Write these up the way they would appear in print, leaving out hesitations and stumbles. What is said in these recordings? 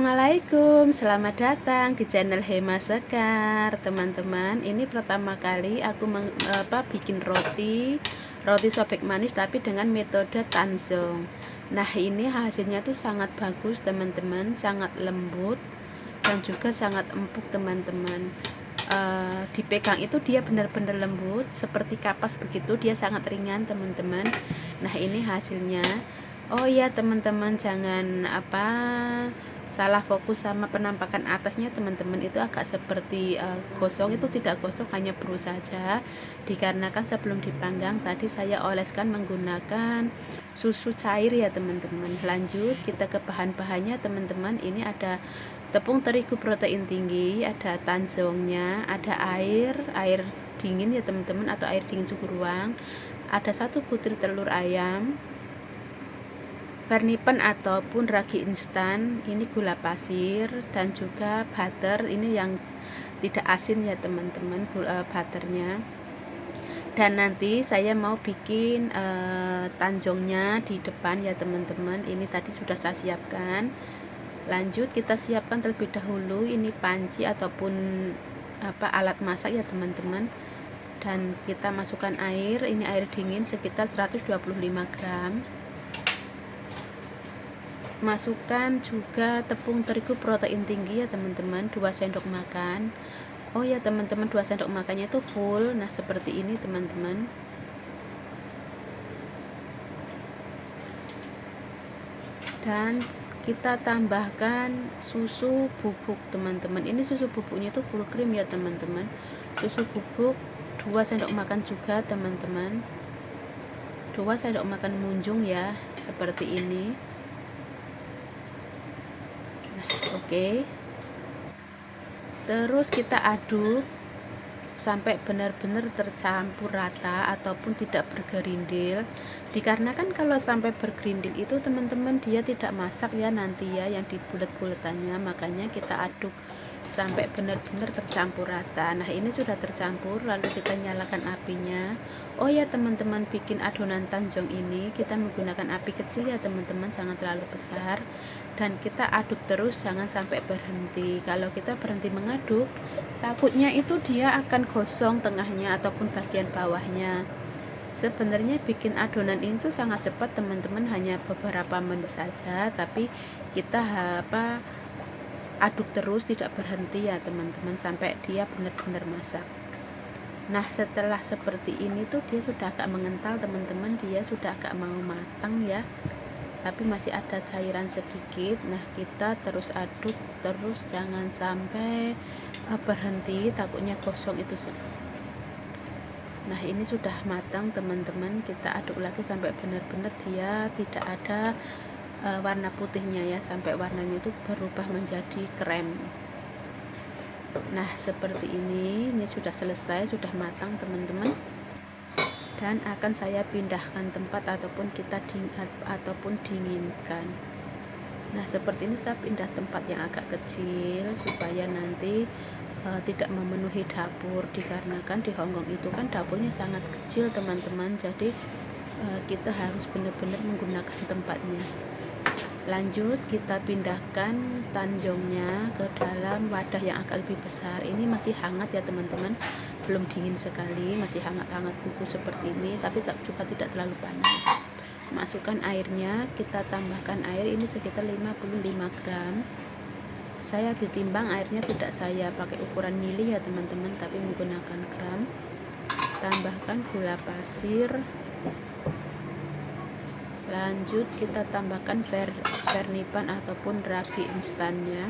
Assalamualaikum, selamat datang di channel Hema Sekar, teman-teman. Ini pertama kali aku bikin roti sobek manis tapi dengan metode Tanzong. Nah, ini hasilnya tuh sangat bagus, teman-teman, sangat lembut dan juga sangat empuk, teman-teman. Dipegang itu dia benar-benar lembut seperti kapas begitu, dia sangat ringan, teman-teman. Nah, ini hasilnya. Oh ya, teman-teman, jangan salah fokus sama penampakan atasnya, teman-teman. Itu agak seperti gosong, itu tidak gosong, hanya bru saja, dikarenakan sebelum dipanggang tadi saya oleskan menggunakan susu cair ya, teman-teman. Lanjut kita ke bahan-bahannya, teman-teman. Ini ada tepung terigu protein tinggi, ada tanzongnya, ada air dingin ya, teman-teman, atau air dingin suhu ruang, ada 1 butir telur ayam, vernipen ataupun ragi instan, ini gula pasir, dan juga butter, ini yang tidak asin ya, teman-teman, butternya. Dan nanti saya mau bikin tanjongnya di depan ya, teman-teman. Ini tadi sudah saya siapkan. Lanjut kita siapkan terlebih dahulu ini panci ataupun alat masak ya, teman-teman. Dan kita masukkan air, ini air dingin sekitar 125 gram. Masukkan juga tepung terigu protein tinggi ya, teman-teman, 2 sendok makan. Oh ya, teman-teman, 2 sendok makannya itu full. Nah, seperti ini, teman-teman. Dan kita tambahkan susu bubuk, teman-teman. Ini susu bubuknya itu full cream ya, teman-teman. Susu bubuk 2 sendok makan juga, teman-teman. 2 sendok makan munjung ya, seperti ini. Nah, oke. Terus kita aduk sampai benar-benar tercampur rata ataupun tidak bergerindil. Dikarenakan kalau sampai bergerindil itu, teman-teman, dia tidak masak ya nanti ya, yang di bulet-buletannya. Makanya kita aduk sampai benar-benar tercampur rata. Nah, ini sudah tercampur, lalu kita nyalakan apinya. Oh ya, teman-teman, bikin adonan tanjong ini kita menggunakan api kecil ya, teman-teman, jangan terlalu besar. Dan kita aduk terus, jangan sampai berhenti. Kalau kita berhenti mengaduk, takutnya itu dia akan gosong tengahnya ataupun bagian bawahnya. Sebenarnya bikin adonan itu sangat cepat, teman-teman, hanya beberapa menit saja, tapi kita aduk terus, tidak berhenti ya, teman-teman, sampai dia benar-benar masak. Nah, setelah seperti ini tuh dia sudah agak mengental, teman-teman, dia sudah agak mau matang ya, tapi masih ada cairan sedikit. Nah, kita terus aduk terus, jangan sampai berhenti, takutnya gosong itu. Nah, ini sudah matang, teman-teman. Kita aduk lagi sampai benar-benar dia tidak ada warna putihnya ya, sampai warnanya itu berubah menjadi krem. Nah, seperti ini sudah selesai, sudah matang, teman-teman. Dan akan saya pindahkan tempat ataupun dinginkan. Nah, seperti ini saya pindah tempat yang agak kecil supaya nanti tidak memenuhi dapur, dikarenakan di Hongkong itu kan dapurnya sangat kecil, teman-teman. Jadi kita harus benar-benar menggunakan tempatnya. Lanjut kita pindahkan tanjongnya ke dalam wadah yang agak lebih besar. Ini masih hangat ya, teman-teman, belum dingin sekali, masih hangat-hangat kuku seperti ini, tapi juga tidak terlalu panas. Masukkan airnya, kita tambahkan air ini sekitar 55 gram. Saya ditimbang airnya, tidak saya pakai ukuran mili ya, teman-teman, tapi menggunakan gram. Tambahkan gula pasir. Lanjut kita tambahkan vernipen ataupun ragi instannya.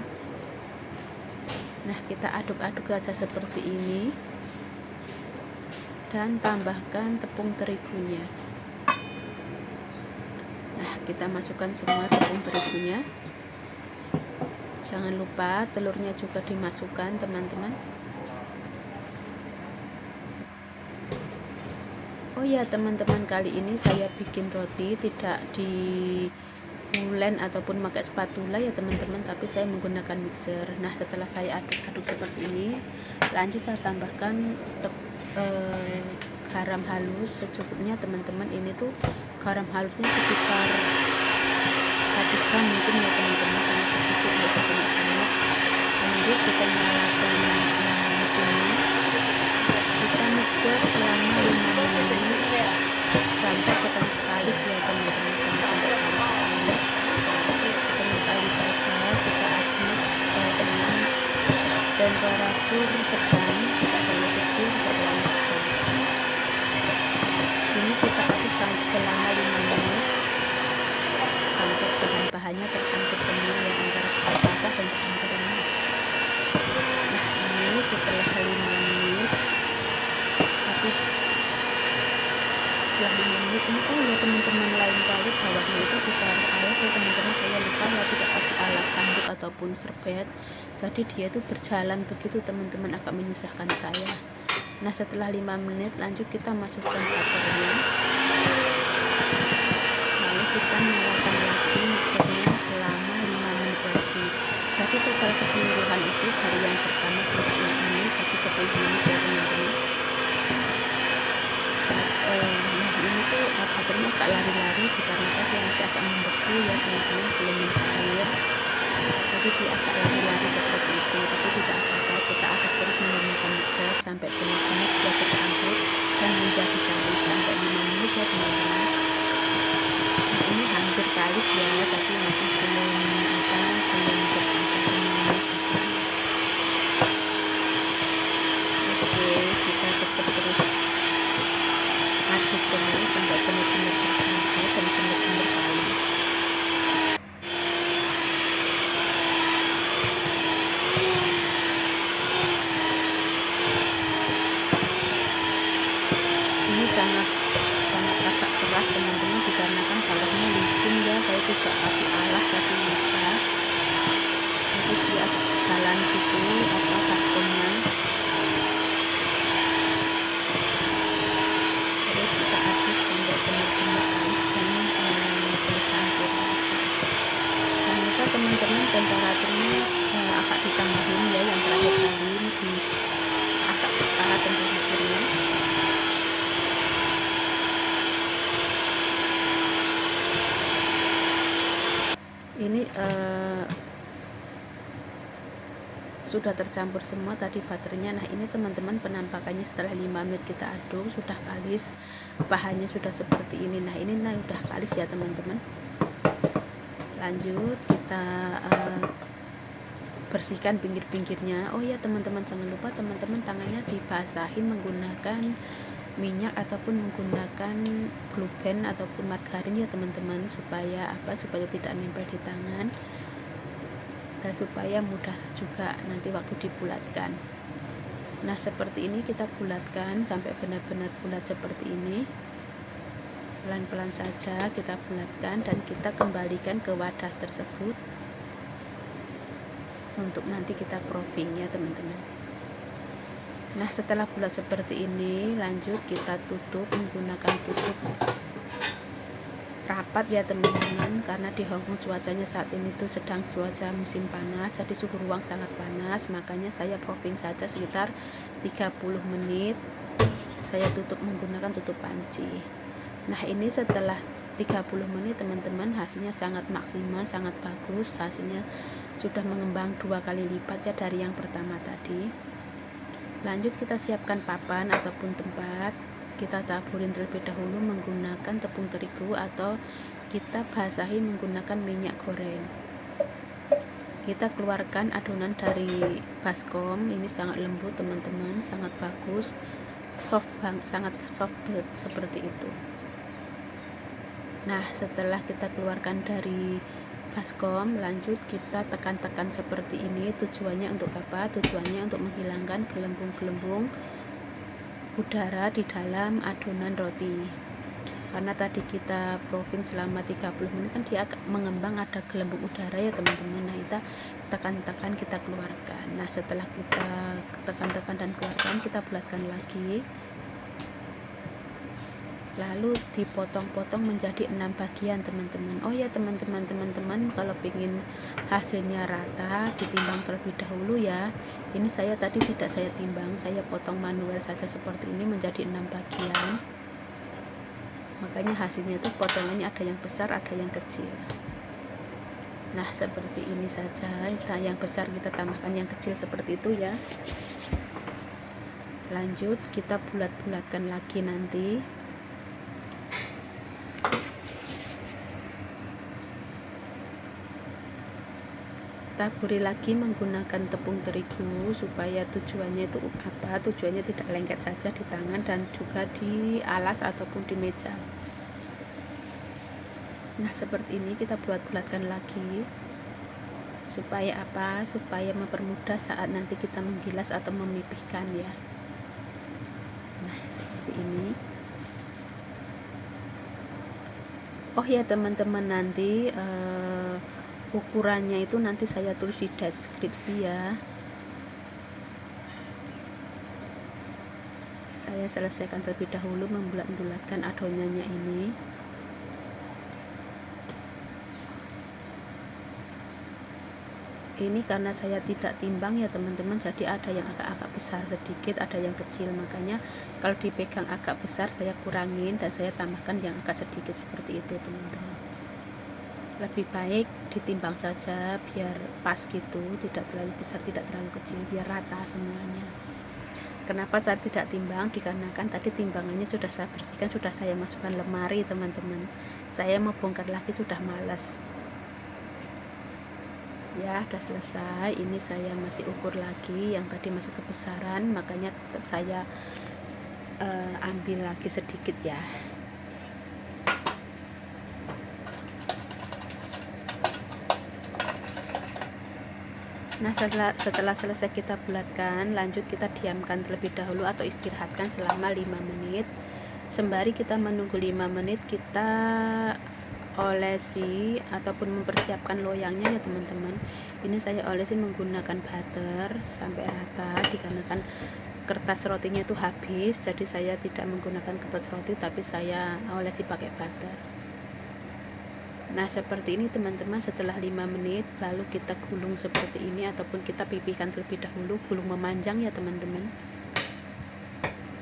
Nah, kita aduk-aduk saja seperti ini. Dan tambahkan tepung terigunya. Nah, kita masukkan semua tepung terigunya. Jangan lupa telurnya juga dimasukkan, teman-teman. Oh ya, teman-teman, kali ini saya bikin roti tidak di blend ataupun pakai spatula ya, teman-teman, tapi saya menggunakan mixer. Nah, setelah saya aduk-aduk seperti ini, lanjut saya tambahkan garam halus secukupnya, teman-teman. Ini tuh garam halusnya sekitar 1 gram mungkin ya, teman-teman, sangat sedikit ya, lanjut kita nyalakan mesinnya, kita mixer selama 5 menit sampai setengah kalis ya teman-teman, sampai setengah kalis saja kita aduk dengan temperatur sedang, tidak terlalu kecil tidak terlalu besar. Ini kita aduk selama 5 menit sampai bahan-bahannya tercampur semua ya, antara basah dan campur ini. Nah ini setelah 5 menit, tapi setelah 5 menit ini, oh ya teman-teman, lain kali bawahnya itu ditaruh alas ya teman-teman, saya lupa ya tidak kasih alas handuk ataupun serbet, jadi dia itu berjalan begitu teman-teman, agak menyusahkan saya. Nah setelah 5 menit lanjut kita masukkan butternya, lalu kita nyalakan lagi mixernya selama 5 menit lagi. Jadi total keseluruhan itu dari yang pertama sampai yang ini jadi 10 menit ya teman-teman. Nah ini tuh butternya agak lari-lari dikarenakan dia masih agak membeku ya teman-teman, belum mencair, jadi dia agak lari-lari seperti itu, tapi tidak apa-apa, kita akan terus menggunakan mixer sampai benar-benar dia tercampur dan menjadi kalis sampai 5 menit ya teman-teman. Nah ini hampir kalis ya, tapi masih belum bercampur semua. Oke, kita tetap terus aduk terus sampai benar-benar tercampur dan benar-benar kalis. Ini sangat agak keras teman-teman, dikarenakan bawahnya licin ya, saya tidak kasih alas tapi bisa, jadi dia jalan gitu baskomnya. Terus kita aduk sampai benar-benar kalis dan bercampur. Jangan lupa teman-teman temperaturnya agak ditambahin ya, yang terakhir kali di agak setara temperaturnya. Ini sudah tercampur semua tadi butternya. Nah ini teman-teman penampakannya setelah 5 menit kita aduk, sudah kalis, bahannya sudah seperti ini. Nah ini udah kalis ya teman-teman. Lanjut kita bersihkan pinggir-pinggirnya. Oh ya teman-teman, jangan lupa teman-teman tangannya dibasahin menggunakan minyak ataupun menggunakan blue band ataupun margarin ya teman-teman, supaya supaya tidak nempel di tangan dan supaya mudah juga nanti waktu dibulatkan. Nah seperti ini kita bulatkan sampai benar-benar bulat seperti ini, pelan-pelan saja kita bulatkan dan kita kembalikan ke wadah tersebut untuk nanti kita proofing ya teman-teman. Nah setelah bulat seperti ini, lanjut kita tutup menggunakan tutup rapat ya teman-teman, karena di Hongkong cuacanya saat ini tuh sedang cuaca musim panas, jadi suhu ruang sangat panas, makanya saya proofing saja sekitar 30 menit. Saya tutup menggunakan tutup panci. Nah ini setelah 30 menit teman-teman, hasilnya sangat maksimal, sangat bagus, hasilnya sudah mengembang 2 kali lipat ya dari yang pertama tadi. Lanjut kita siapkan papan ataupun tempat, kita taburin terlebih dahulu menggunakan tepung terigu atau kita basahi menggunakan minyak goreng. Kita keluarkan adonan dari baskom, ini sangat lembut teman-teman, sangat bagus, soft banget, sangat soft seperti itu. Nah setelah kita keluarkan dari baskom, lanjut kita tekan-tekan seperti ini. Tujuannya untuk apa? Tujuannya untuk menghilangkan gelembung-gelembung udara di dalam adonan roti, karena tadi kita proofing selama 30 menit kan dia mengembang, ada gelembung udara ya teman-teman. Nah kita tekan-tekan, kita keluarkan. Nah setelah kita tekan-tekan dan keluarkan, kita bulatkan lagi, lalu dipotong-potong menjadi 6 bagian teman-teman. Oh ya teman-teman, kalau ingin hasilnya rata ditimbang terlebih dahulu ya. Ini saya tadi tidak saya timbang, saya potong manual saja seperti ini menjadi 6 bagian, makanya hasilnya itu potongannya ada yang besar ada yang kecil. Nah seperti ini saja. Yang besar kita tambahkan yang kecil seperti itu ya. Lanjut kita bulat-bulatkan lagi nanti. Kita gurih lagi menggunakan tepung terigu supaya tujuannya itu apa? Tujuannya tidak lengket saja di tangan dan juga di alas ataupun di meja. Nah seperti ini kita bulat-bulatkan lagi supaya apa? Supaya mempermudah saat nanti kita menggilas atau memipihkan ya. Nah seperti ini. Oh ya teman-teman, nanti ukurannya itu nanti saya tulis di deskripsi ya. Saya selesaikan terlebih dahulu membulat-bulatkan adonannya ini. Ini karena saya tidak timbang ya teman-teman, jadi ada yang agak besar sedikit, ada yang kecil, makanya kalau dipegang agak besar saya kurangin dan saya tambahkan yang agak sedikit seperti itu teman-teman. Lebih baik ditimbang saja biar pas gitu, tidak terlalu besar tidak terlalu kecil, biar rata semuanya. Kenapa saya tidak timbang? Dikarenakan tadi timbangannya sudah saya bersihkan, sudah saya masukkan lemari teman-teman. Saya mau bongkar lagi sudah malas ya. Udah selesai. Ini saya masih ukur lagi, yang tadi masih kebesaran, makanya tetap saya ambil lagi sedikit ya. Nah setelah selesai kita bulatkan, lanjut kita diamkan terlebih dahulu atau istirahatkan selama 5 menit. Sembari kita menunggu 5 menit, kita olesi ataupun mempersiapkan loyangnya ya teman-teman. Ini saya olesi menggunakan butter sampai rata, dikarenakan kertas rotinya itu habis, jadi saya tidak menggunakan kertas roti tapi saya olesi pakai butter. Nah seperti ini teman-teman. Setelah 5 menit lalu kita gulung seperti ini ataupun kita pipihkan terlebih dahulu, gulung memanjang ya teman-teman.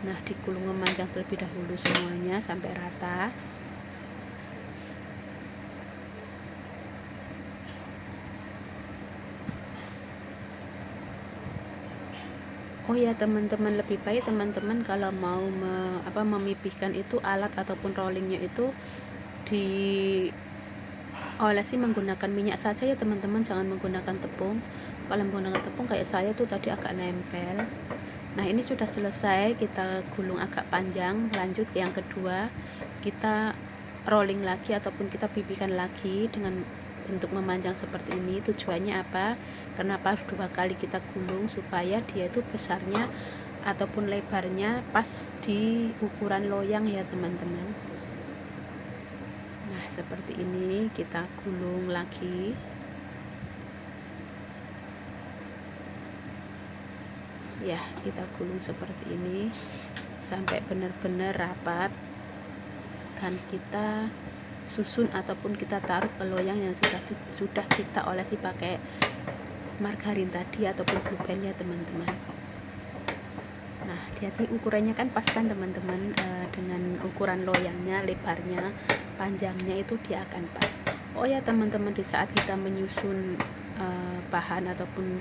Nah digulung memanjang terlebih dahulu semuanya sampai rata. Oh ya teman-teman, lebih baik teman-teman kalau mau memipihkan itu alat ataupun rollingnya itu di olesi menggunakan minyak saja ya teman-teman, jangan menggunakan tepung. Kalau menggunakan tepung kayak saya tuh tadi agak nempel. Nah ini sudah selesai, kita gulung agak panjang. Lanjut yang kedua, kita rolling lagi ataupun kita pipihkan lagi dengan bentuk memanjang seperti ini. Tujuannya apa? Kenapa 2 kali kita gulung? Supaya dia itu besarnya ataupun lebarnya pas di ukuran loyang ya teman-teman. Nah seperti ini kita gulung lagi. Ya kita gulung seperti ini sampai benar-benar rapat, dan kita susun ataupun kita taruh ke loyang yang sudah kita olesi pakai margarin tadi ataupun blue band ya teman-teman. Nah jadi ukurannya kan pas kan teman-teman, dengan ukuran loyangnya, lebarnya, panjangnya itu dia akan pas. Oh ya teman-teman, di saat kita menyusun bahan ataupun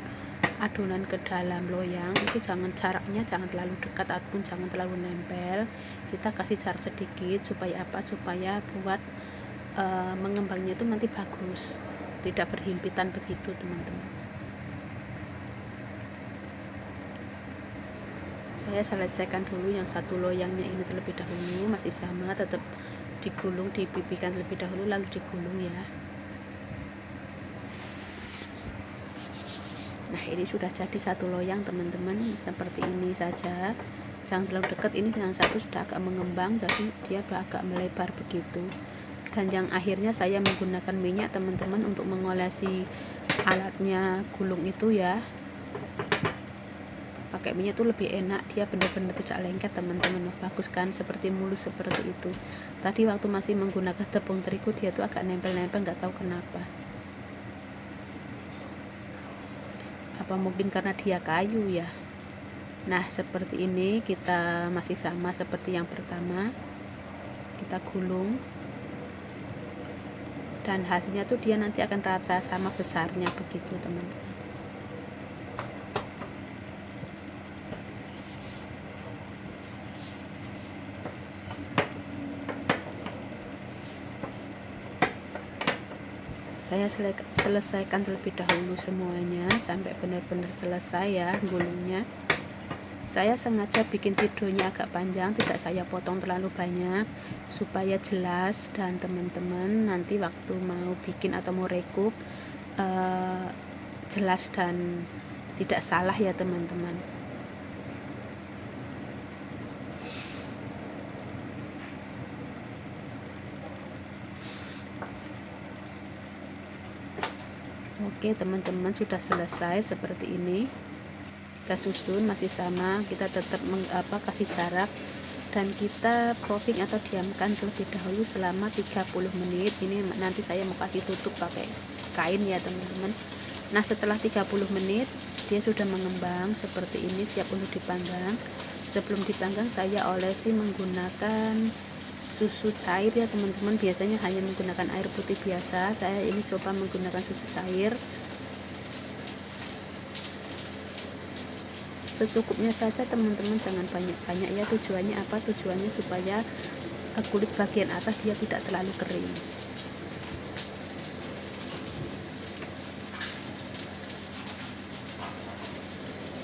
adonan ke dalam loyang itu jaraknya jangan terlalu dekat ataupun jangan terlalu nempel. Kita kasih jarak sedikit supaya apa? Supaya buat mengembangnya itu nanti bagus, tidak berhimpitan begitu teman-teman. Saya selesaikan dulu yang satu loyangnya ini terlebih dahulu, masih sama, tetap digulung, dipipihkan terlebih dahulu lalu digulung ya. Nah ini sudah jadi satu loyang teman-teman, seperti ini saja, jangan terlalu dekat. Ini yang satu sudah agak mengembang, jadi dia sudah agak melebar begitu. Dan yang akhirnya saya menggunakan minyak teman-teman untuk mengolesi alatnya gulung itu ya. Pakai minyak itu lebih enak, dia benar-benar tidak lengket teman-teman. Bagus kan, seperti mulus seperti itu. Tadi waktu masih menggunakan tepung terigu dia tuh agak nempel-nempel, nggak tahu kenapa. Apa mungkin karena dia kayu ya. Nah seperti ini, kita masih sama seperti yang pertama, kita gulung. dan hasilnya tuh dia nanti akan rata sama besarnya begitu teman-teman. Saya selesaikan terlebih dahulu semuanya sampai benar-benar selesai ya gulungnya. Saya sengaja bikin videonya agak panjang, tidak saya potong terlalu banyak supaya jelas, dan teman-teman nanti waktu mau bikin atau mau rekup jelas dan tidak salah ya teman-teman. Oke teman-teman, sudah selesai seperti ini. Kita susun masih sama, kita tetap kasih jarak, dan kita proofing atau diamkan terlebih dahulu selama 30 menit. Ini nanti saya mau kasih tutup pakai kain ya teman-teman. Nah setelah 30 menit dia sudah mengembang seperti ini, siap untuk dipanggang. Sebelum dipanggang saya olesi menggunakan susu cair ya teman-teman. Biasanya hanya menggunakan air putih biasa, saya ini coba menggunakan susu cair. Secukupnya saja teman-teman, jangan banyak-banyak ya. Tujuannya apa? Tujuannya supaya kulit bagian atas dia tidak terlalu kering.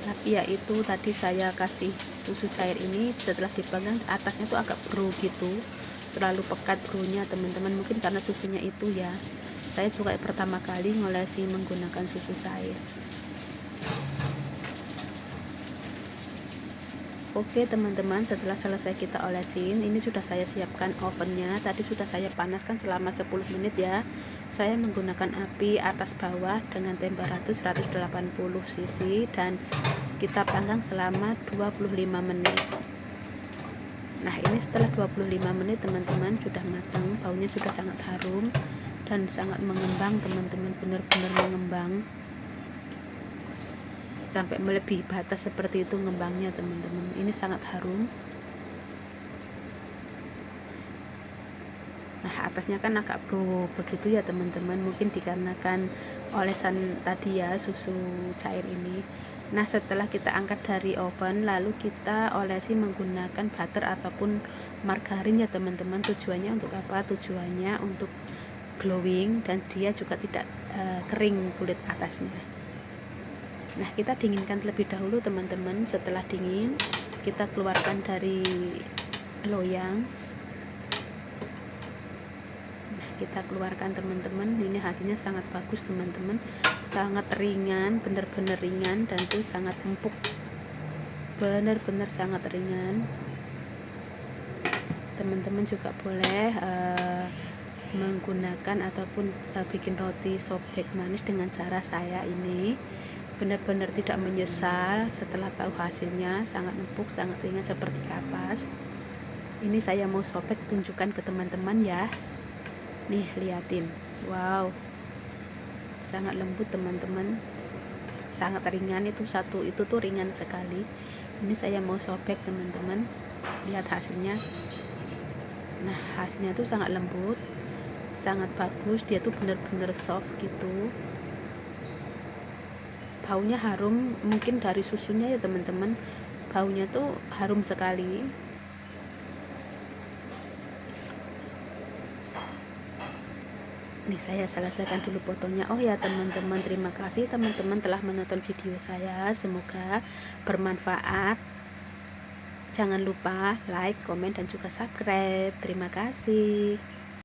Tapi ya itu tadi saya kasih susu cair ini, setelah dipanggang atasnya tuh agak bro gitu, terlalu pekat bronya teman-teman, mungkin karena susunya itu ya. Saya juga pertama kali ngolesi menggunakan susu cair. Oke teman-teman, setelah selesai kita olesin, ini sudah saya siapkan ovennya. Tadi sudah saya panaskan selama 10 menit ya. Saya menggunakan api atas bawah dengan temperatur 180 cc dan kita panggang selama 25 menit. Nah ini setelah 25 menit teman-teman sudah matang, baunya sudah sangat harum dan sangat mengembang teman-teman, benar-benar mengembang sampai melebihi batas seperti itu ngembangnya teman-teman. Ini sangat harum. Nah atasnya kan agak bro begitu ya teman-teman, mungkin dikarenakan olesan tadi ya susu cair ini. Nah setelah kita angkat dari oven, lalu kita olesi menggunakan butter ataupun margarin ya teman-teman. Tujuannya untuk apa? Tujuannya untuk glowing dan dia juga tidak kering kulit atasnya. Nah kita dinginkan terlebih dahulu teman-teman. Setelah dingin kita keluarkan dari loyang. Nah kita keluarkan teman-teman. Ini hasilnya sangat bagus teman-teman, sangat ringan, benar-benar ringan, dan itu sangat empuk, benar-benar sangat ringan. Teman-teman juga boleh menggunakan ataupun bikin roti sobek manis dengan cara saya ini. Benar-benar tidak menyesal setelah tahu hasilnya, sangat empuk, sangat ringan seperti kapas. Ini saya mau sobek, tunjukkan ke teman-teman ya. Nih liatin, wow, sangat lembut teman-teman, sangat ringan. Itu tuh ringan sekali. Ini saya mau sobek teman-teman, lihat hasilnya. Nah hasilnya tuh sangat lembut, sangat bagus, dia tuh benar-benar soft gitu. Baunya harum, mungkin dari susunya ya teman-teman, baunya tuh harum sekali. Nih saya selesaikan dulu fotonya. Oh ya teman-teman, terima kasih teman-teman telah menonton video saya, semoga bermanfaat. Jangan lupa like, komen, dan juga subscribe. Terima kasih.